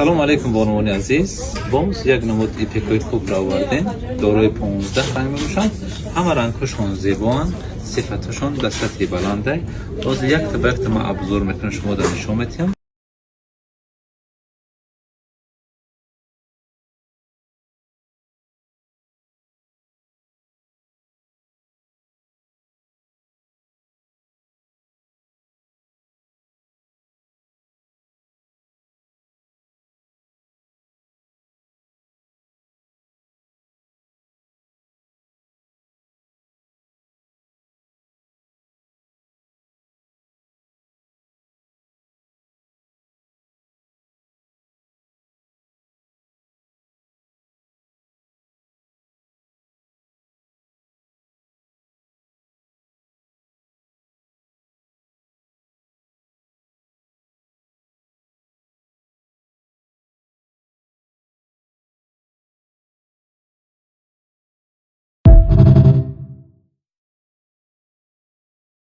سلام علیکم بانوان عزیز. باز یک نمود ایپیکوی خوب را آوردیم. دارای 15 رنگ میشن. همه رنگشون زیبان، صفتشون به سطح بلنده. باز یک تا به یک ما ابزار میکنم شما در نشون میدم.